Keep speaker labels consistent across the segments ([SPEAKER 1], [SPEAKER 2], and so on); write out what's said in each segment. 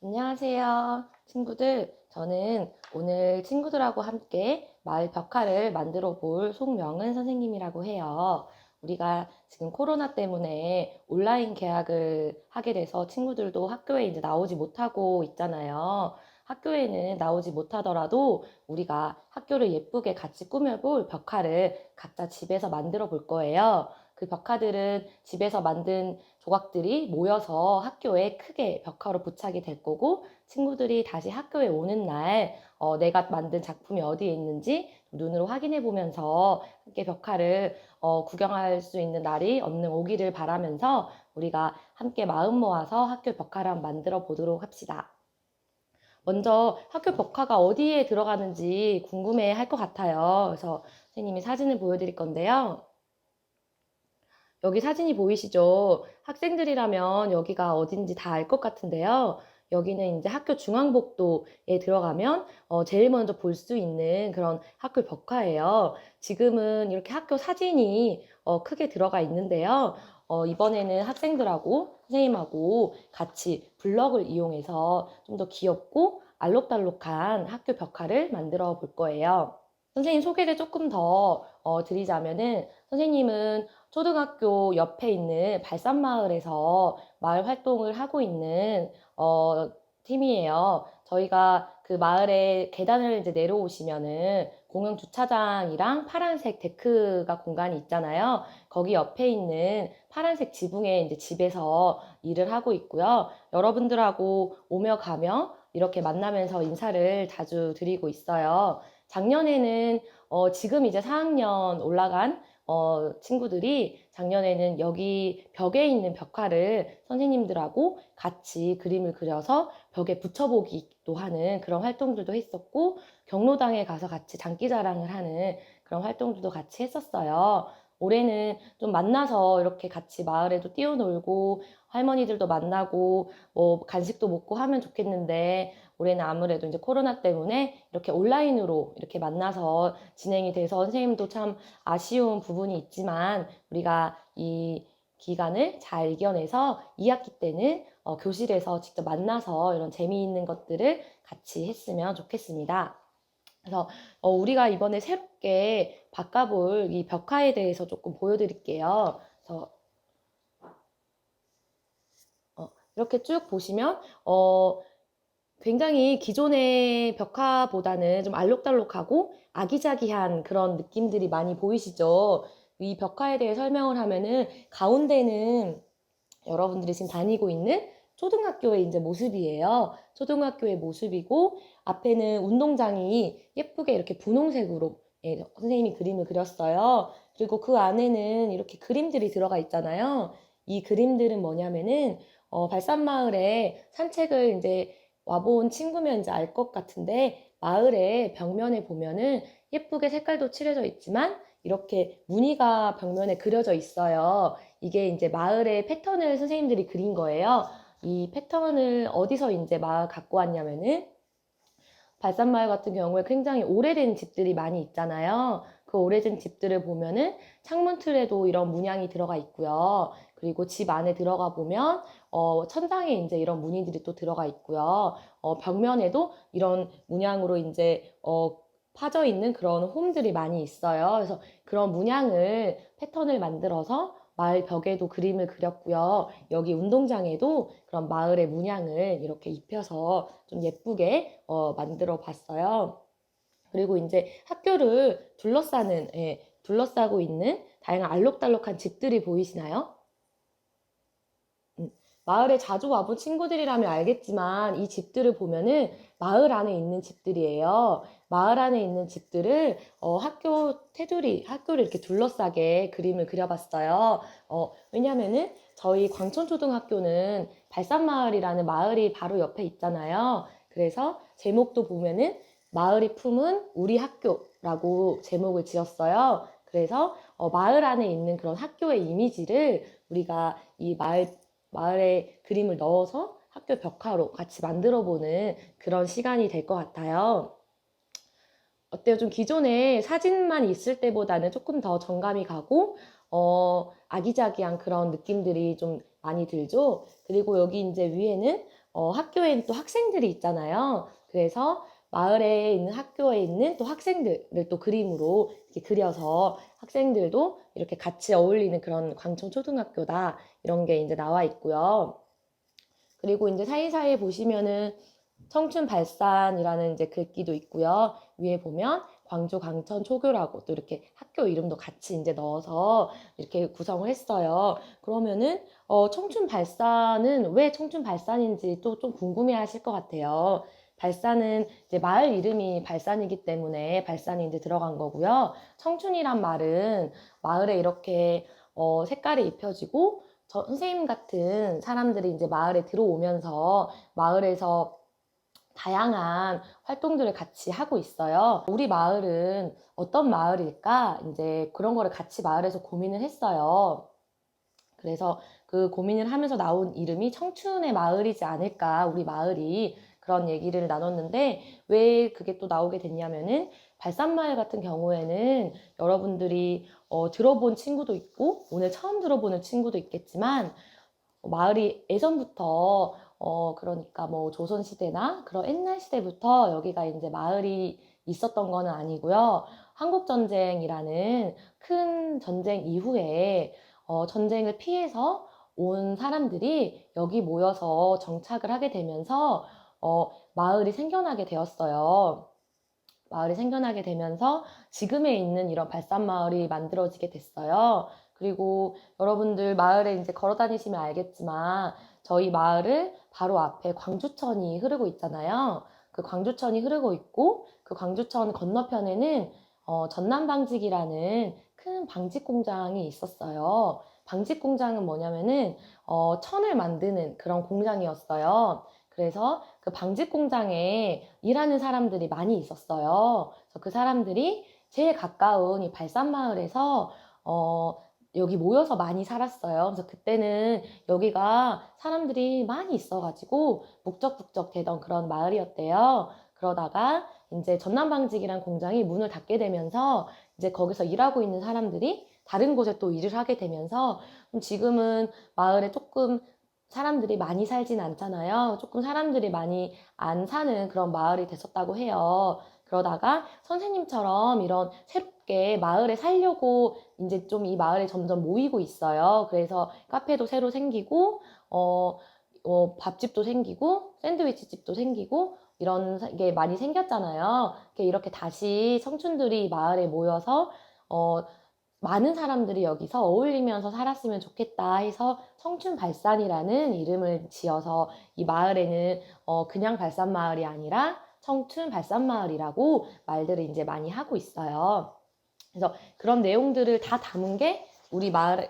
[SPEAKER 1] 안녕하세요, 친구들. 저는 오늘 친구들하고 함께 마을 벽화를 만들어 볼 송명은 선생님이라고 해요. 우리가 지금 코로나 때문에 온라인 개학을 하게 돼서 친구들도 학교에 이제 나오지 못하고 있잖아요. 학교에는 나오지 못하더라도 우리가 학교를 예쁘게 같이 꾸며볼 벽화를 각자 집에서 만들어 볼 거예요. 그 벽화들은 집에서 만든 조각들이 모여서 학교에 크게 벽화로 부착이 될 거고, 친구들이 다시 학교에 오는 날 내가 만든 작품이 어디에 있는지 눈으로 확인해 보면서 함께 벽화를 구경할 수 있는 날이 얼른 오기를 바라면서 우리가 함께 마음 모아서 학교 벽화를 한번 만들어 보도록 합시다. 먼저 학교 벽화가 어디에 들어가는지 궁금해 할 것 같아요. 그래서 선생님이 사진을 보여드릴 건데요. 여기 사진이 보이시죠? 학생들이라면 여기가 어딘지 다 알 것 같은데요. 여기는 이제 학교 중앙복도에 들어가면 제일 먼저 볼 수 있는 그런 학교 벽화예요. 지금은 이렇게 학교 사진이 크게 들어가 있는데요. 이번에는 학생들하고 선생님하고 같이 블럭을 이용해서 좀 더 귀엽고 알록달록한 학교 벽화를 만들어 볼 거예요. 선생님 소개를 조금 더 드리자면은, 선생님은 초등학교 옆에 있는 발산마을에서 마을 활동을 하고 있는 팀이에요. 저희가 그 마을에 계단을 이제 내려오시면은 공영 주차장이랑 파란색 데크가 공간이 있잖아요. 거기 옆에 있는 파란색 지붕에 이제 집에서 일을 하고 있고요. 여러분들하고 오며 가며 이렇게 만나면서 인사를 자주 드리고 있어요. 작년에는 지금 이제 4학년 올라간 친구들이 작년에는 여기 벽에 있는 벽화를 선생님들하고 같이 그림을 그려서 벽에 붙여보기도 하는 그런 활동들도 했었고, 경로당에 가서 같이 장기자랑을 하는 그런 활동들도 같이 했었어요. 올해는 좀 만나서 이렇게 같이 마을에도 뛰어놀고 할머니들도 만나고 뭐 간식도 먹고 하면 좋겠는데, 올해는 아무래도 이제 코로나 때문에 이렇게 온라인으로 이렇게 만나서 진행이 돼서 선생님도 참 아쉬운 부분이 있지만, 우리가 이 기간을 잘 이겨내서 2학기 때는 교실에서 직접 만나서 이런 재미있는 것들을 같이 했으면 좋겠습니다. 그래서 우리가 이번에 새롭게 바꿔볼 이 벽화에 대해서 조금 보여드릴게요. 그래서 이렇게 쭉 보시면 굉장히 기존의 벽화보다는 좀 알록달록하고 아기자기한 그런 느낌들이 많이 보이시죠? 이 벽화에 대해 설명을 하면은, 가운데는 여러분들이 지금 다니고 있는 초등학교의 이제 모습이에요. 초등학교의 모습이고, 앞에는 운동장이 예쁘게 이렇게 분홍색으로 선생님이 그림을 그렸어요. 그리고 그 안에는 이렇게 그림들이 들어가 있잖아요. 이 그림들은 뭐냐면은 발산마을에 산책을 이제 와본 친구면 이제 알 것 같은데, 마을의 벽면에 보면은 예쁘게 색깔도 칠해져 있지만 이렇게 무늬가 벽면에 그려져 있어요. 이게 이제 마을의 패턴을 선생님들이 그린 거예요. 이 패턴을 어디서 이제 마을 갖고 왔냐면은, 발산마을 같은 경우에 굉장히 오래된 집들이 많이 있잖아요. 그 오래된 집들을 보면은 창문 틀에도 이런 문양이 들어가 있고요. 그리고 집 안에 들어가 보면 천장에 이제 이런 무늬들이 또 들어가 있고요. 벽면에도 이런 문양으로 이제 파져 있는 그런 홈들이 많이 있어요. 그래서 그런 문양을 패턴을 만들어서 마을 벽에도 그림을 그렸고요. 여기 운동장에도 그런 마을의 문양을 이렇게 입혀서 좀 예쁘게 만들어 봤어요. 그리고 이제 학교를 둘러싸고 있는 다양한 알록달록한 집들이 보이시나요? 마을에 자주 와본 친구들이라면 알겠지만, 이 집들을 보면은 마을 안에 있는 집들이에요. 마을 안에 있는 집들을 학교를 이렇게 둘러싸게 그림을 그려봤어요. 왜냐면은 저희 광천초등학교는 발산마을이라는 마을이 바로 옆에 있잖아요. 그래서 제목도 보면은 마을이 품은 우리 학교라고 제목을 지었어요. 그래서 마을 안에 있는 그런 학교의 이미지를 우리가 이 마을에 그림을 넣어서 학교 벽화로 같이 만들어보는 그런 시간이 될 것 같아요. 어때요? 좀 기존에 사진만 있을 때보다는 조금 더 정감이 가고, 아기자기한 그런 느낌들이 좀 많이 들죠? 그리고 여기 이제 위에는 학교에는 또 학생들이 있잖아요. 그래서 마을에 있는 학교에 있는 또 학생들을 또 그림으로 이렇게 그려서 학생들도 이렇게 같이 어울리는 그런 광천초등학교다. 이런 게 이제 나와 있고요. 그리고 이제 사이사이에 보시면은 청춘 발산이라는 이제 글귀도 있고요. 위에 보면 광주 광천 초교라고 또 이렇게 학교 이름도 같이 이제 넣어서 이렇게 구성을 했어요. 그러면은 청춘 발산은 왜 청춘 발산인지 또 좀 궁금해 하실 것 같아요. 발산은 이제 마을 이름이 발산이기 때문에 발산이 이제 들어간 거고요. 청춘이란 말은 마을에 이렇게 색깔이 입혀지고 선생님 같은 사람들이 이제 마을에 들어오면서 마을에서 다양한 활동들을 같이 하고 있어요. 우리 마을은 어떤 마을일까? 이제 그런 거를 같이 마을에서 고민을 했어요. 그래서 그 고민을 하면서 나온 이름이 청춘의 마을이지 않을까, 우리 마을이. 그런 얘기를 나눴는데 왜 그게 또 나오게 됐냐면은 발산마을 같은 경우에는 여러분들이 들어본 친구도 있고 오늘 처음 들어보는 친구도 있겠지만 마을이 예전부터 그러니까 뭐 조선시대나 그런 옛날 시대부터 여기가 이제 마을이 있었던 거는 아니고요. 한국전쟁이라는 큰 전쟁 이후에 전쟁을 피해서 온 사람들이 여기 모여서 정착을 하게 되면서 마을이 생겨나게 되었어요. 마을이 생겨나게 되면서 지금에 있는 이런 발산마을이 만들어지게 됐어요. 그리고 여러분들 마을에 이제 걸어 다니시면 알겠지만 저희 마을을 바로 앞에 광주천이 흐르고 있잖아요. 그 광주천이 흐르고 있고 그 광주천 건너편에는 전남방직이라는 큰 방직 공장이 있었어요. 방직 공장은 뭐냐면은 천을 만드는 그런 공장이었어요. 그래서 그 방직 공장에 일하는 사람들이 많이 있었어요. 그래서 그 사람들이 제일 가까운 이 발산마을에서 여기 모여서 많이 살았어요. 그래서 그때는 여기가 사람들이 많이 있어가지고 북적북적 되던 그런 마을이었대요. 그러다가 이제 전남방직이란 공장이 문을 닫게 되면서 이제 거기서 일하고 있는 사람들이 다른 곳에 또 일을 하게 되면서 지금은 마을에 조금 사람들이 많이 살진 않잖아요. 조금 사람들이 많이 안 사는 그런 마을이 됐었다고 해요. 그러다가 선생님처럼 이런 새롭게 마을에 살려고 이제 좀 이 마을에 점점 모이고 있어요. 그래서 카페도 새로 생기고, 밥집도 생기고, 샌드위치 집도 생기고, 이런 게 많이 생겼잖아요. 이렇게 다시 청춘들이 마을에 모여서, 많은 사람들이 여기서 어울리면서 살았으면 좋겠다 해서 청춘 발산이라는 이름을 지어서 이 마을에는 그냥 발산 마을이 아니라 청춘 발산 마을이라고 말들을 이제 많이 하고 있어요. 그래서 그런 내용들을 다 담은 게 우리 마을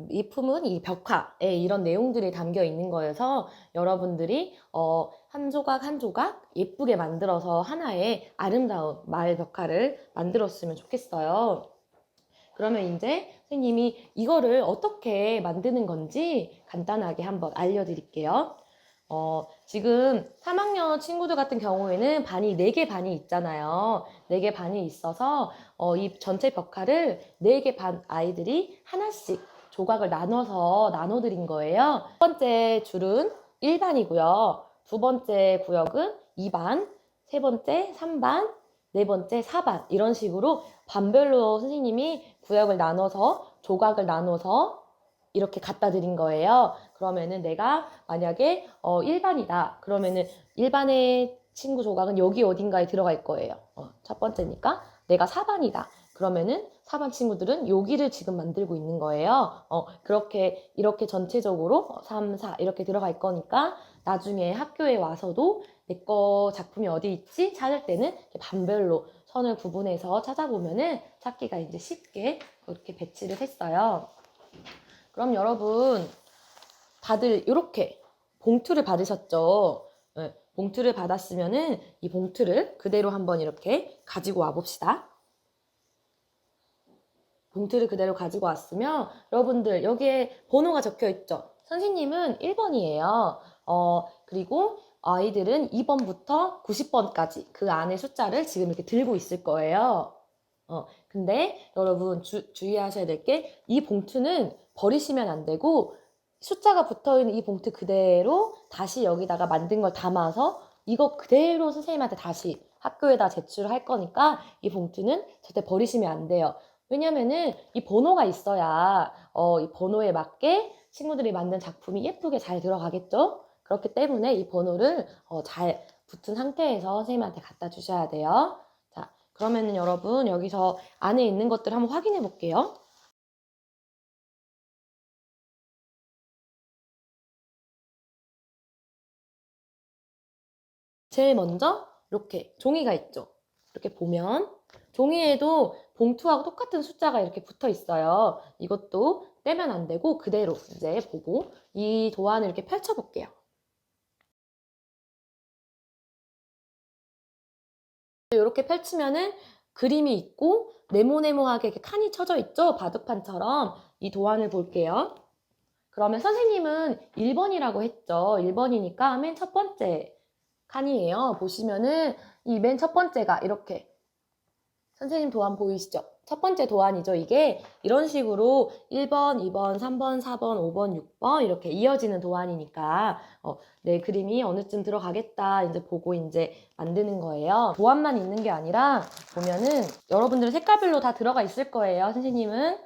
[SPEAKER 1] 이 품은 이 벽화에 이런 내용들이 담겨 있는 거여서 여러분들이 한 조각 한 조각 예쁘게 만들어서 하나의 아름다운 마을 벽화를 만들었으면 좋겠어요. 그러면 이제 선생님이 이거를 어떻게 만드는 건지 간단하게 한번 알려드릴게요. 지금 3학년 친구들 같은 경우에는 반이 4개 반이 있잖아요. 4개 반이 있어서 이 전체 벽화를 4개 반 아이들이 하나씩 조각을 나눠서 나눠드린 거예요. 첫 번째 줄은 1반이고요. 두 번째 구역은 2반, 세 번째 3반, 네 번째 4반 이런 식으로 반별로 선생님이 구역을 나눠서 조각을 나눠서 이렇게 갖다 드린 거예요. 그러면은 내가 만약에 1반이다. 그러면은 1반의 친구 조각은 여기 어딘가에 들어갈 거예요. 첫 번째니까 내가 4반이다. 그러면은 4반 친구들은 여기를 지금 만들고 있는 거예요. 그렇게 이렇게 전체적으로 3, 4 이렇게 들어갈 거니까 나중에 학교에 와서도 내 거 작품이 어디 있지? 찾을 때는 반별로 선을 구분해서 찾아보면은 찾기가 이제 쉽게 그렇게 배치를 했어요. 그럼 여러분 다들 이렇게 봉투를 받으셨죠? 네, 봉투를 받았으면은 이 봉투를 그대로 한번 이렇게 가지고 와 봅시다. 봉투를 그대로 가지고 왔으면 여러분들 여기에 번호가 적혀 있죠? 선생님은 1번이에요. 그리고 아이들은 2번부터 90번까지 그 안에 숫자를 지금 이렇게 들고 있을 거예요. 근데 여러분 주의하셔야 될 게 이 봉투는 버리시면 안 되고 숫자가 붙어있는 이 봉투 그대로 다시 여기다가 만든 걸 담아서 이거 그대로 선생님한테 다시 학교에다 제출할 거니까 이 봉투는 절대 버리시면 안 돼요. 왜냐면은 이 번호가 있어야 이 번호에 맞게 친구들이 만든 작품이 예쁘게 잘 들어가겠죠? 그렇기 때문에 이 번호를 잘 붙은 상태에서 선생님한테 갖다 주셔야 돼요. 자, 그러면은 여러분 여기서 안에 있는 것들 한번 확인해 볼게요. 제일 먼저 이렇게 종이가 있죠. 이렇게 보면 종이에도 봉투하고 똑같은 숫자가 이렇게 붙어 있어요. 이것도 떼면 안 되고 그대로 이제 보고 이 도안을 이렇게 펼쳐 볼게요. 이렇게 펼치면은 그림이 있고 네모네모하게 이렇게 칸이 쳐져 있죠. 바둑판처럼 이 도안을 볼게요. 그러면 선생님은 1번이라고 했죠. 1번이니까 맨 첫 번째 칸이에요. 보시면은 이 맨 첫 번째가 이렇게 선생님 도안 보이시죠? 첫 번째 도안이죠. 이게 이런 식으로 1번, 2번, 3번, 4번, 5번, 6번 이렇게 이어지는 도안이니까 내 그림이 어느쯤 들어가겠다 이제 보고 이제 만드는 거예요. 도안만 있는 게 아니라 보면은 여러분들은 색깔별로 다 들어가 있을 거예요. 선생님은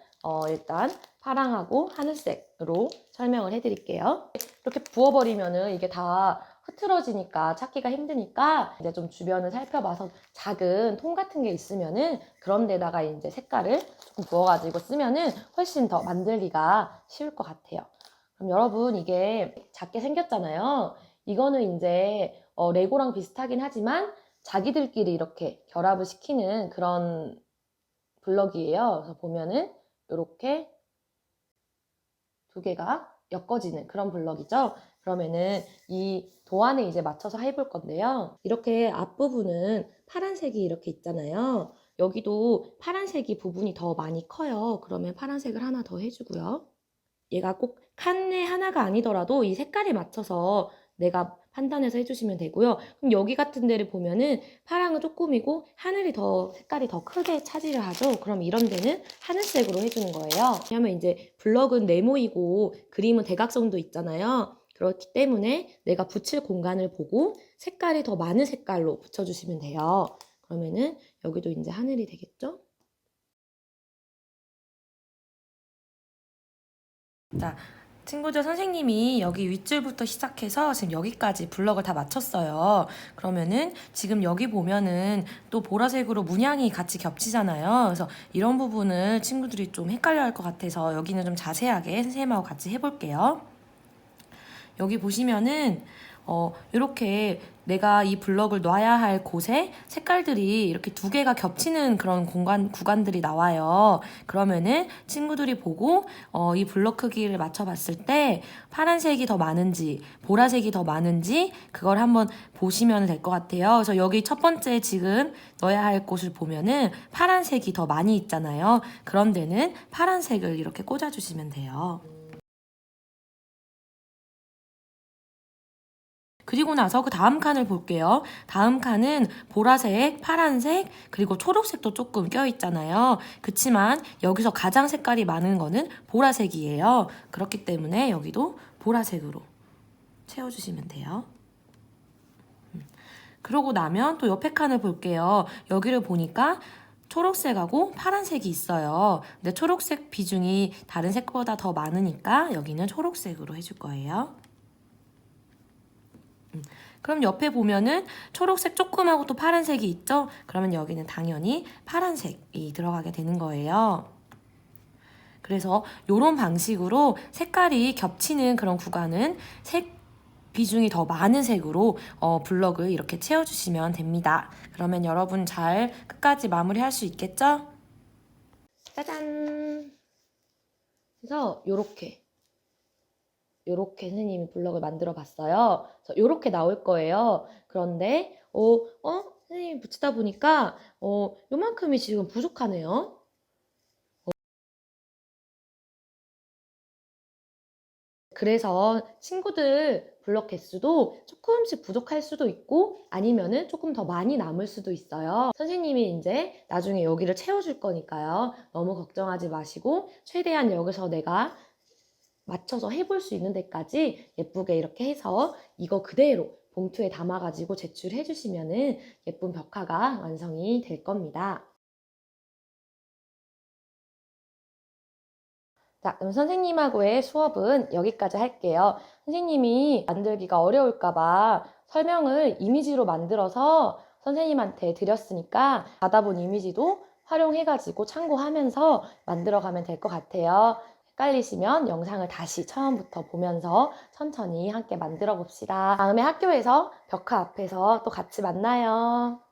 [SPEAKER 1] 일단 파랑하고 하늘색으로 설명을 해드릴게요. 이렇게 부어버리면은 이게 다 흐트러지니까 찾기가 힘드니까 이제 좀 주변을 살펴봐서 작은 통 같은 게 있으면은 그런 데다가 이제 색깔을 조금 부어가지고 쓰면은 훨씬 더 만들기가 쉬울 것 같아요. 그럼 여러분 이게 작게 생겼잖아요. 이거는 이제 레고랑 비슷하긴 하지만 자기들끼리 이렇게 결합을 시키는 그런 블럭이에요. 그래서 보면은 이렇게 두 개가 엮어지는 그런 블럭이죠. 그러면은 이 도안에 이제 맞춰서 해볼 건데요. 이렇게 앞부분은 파란색이 이렇게 있잖아요. 여기도 파란색이 부분이 더 많이 커요. 그러면 파란색을 하나 더 해주고요. 얘가 꼭 칸에 하나가 아니더라도 이 색깔에 맞춰서 내가 판단해서 해주시면 되고요. 그럼 여기 같은 데를 보면은 파랑은 조금이고 하늘이 더 색깔이 더 크게 차지를 하죠. 그럼 이런 데는 하늘색으로 해주는 거예요. 왜냐면 이제 블럭은 네모이고 그림은 대각선도 있잖아요. 그렇기 때문에 내가 붙일 공간을 보고 색깔이 더 많은 색깔로 붙여주시면 돼요. 그러면은 여기도 이제 하늘이 되겠죠? 자, 친구들 선생님이 여기 윗줄부터 시작해서 지금 여기까지 블럭을 다 맞췄어요. 그러면은 지금 여기 보면은 또 보라색으로 문양이 같이 겹치잖아요. 그래서 이런 부분을 친구들이 좀 헷갈려 할 것 같아서 여기는 좀 자세하게 선생님하고 같이 해볼게요. 여기 보시면은 이렇게 내가 이 블럭을 놔야 할 곳에 색깔들이 이렇게 두 개가 겹치는 그런 구간들이 나와요. 그러면은 친구들이 보고 이 블럭 크기를 맞춰봤을 때 파란색이 더 많은지 보라색이 더 많은지 그걸 한번 보시면 될 것 같아요. 그래서 여기 첫 번째 지금 넣어야 할 곳을 보면은 파란색이 더 많이 있잖아요. 그런 데는 파란색을 이렇게 꽂아주시면 돼요. 그리고 나서 그 다음 칸을 볼게요. 다음 칸은 보라색, 파란색, 그리고 초록색도 조금 껴있잖아요. 그치만 여기서 가장 색깔이 많은 거는 보라색이에요. 그렇기 때문에 여기도 보라색으로 채워주시면 돼요. 그러고 나면 또 옆에 칸을 볼게요. 여기를 보니까 초록색하고 파란색이 있어요. 근데 초록색 비중이 다른 색보다 더 많으니까 여기는 초록색으로 해줄 거예요. 그럼 옆에 보면은 초록색 조금하고 또 파란색이 있죠? 그러면 여기는 당연히 파란색이 들어가게 되는 거예요. 그래서 이런 방식으로 색깔이 겹치는 그런 구간은 색 비중이 더 많은 색으로 블럭을 이렇게 채워주시면 됩니다. 그러면 여러분 잘 끝까지 마무리할 수 있겠죠? 짜잔! 그래서 요렇게 선생님이 블럭을 만들어 봤어요. 요렇게 나올 거예요. 그런데 선생님이 붙이다 보니까 요만큼이 지금 부족하네요. 그래서 친구들 블럭 개수도 조금씩 부족할 수도 있고 아니면은 조금 더 많이 남을 수도 있어요. 선생님이 이제 나중에 여기를 채워줄 거니까요. 너무 걱정하지 마시고 최대한 여기서 내가 맞춰서 해볼 수 있는 데까지 예쁘게 이렇게 해서 이거 그대로 봉투에 담아가지고 제출해 주시면은 예쁜 벽화가 완성이 될 겁니다. 자, 그럼 선생님하고의 수업은 여기까지 할게요. 선생님이 만들기가 어려울까봐 설명을 이미지로 만들어서 선생님한테 드렸으니까 받아본 이미지도 활용해가지고 참고하면서 만들어가면 될 것 같아요. 헷갈리시면 영상을 다시 처음부터 보면서 천천히 함께 만들어 봅시다. 다음에 학교에서 벽화 앞에서 또 같이 만나요.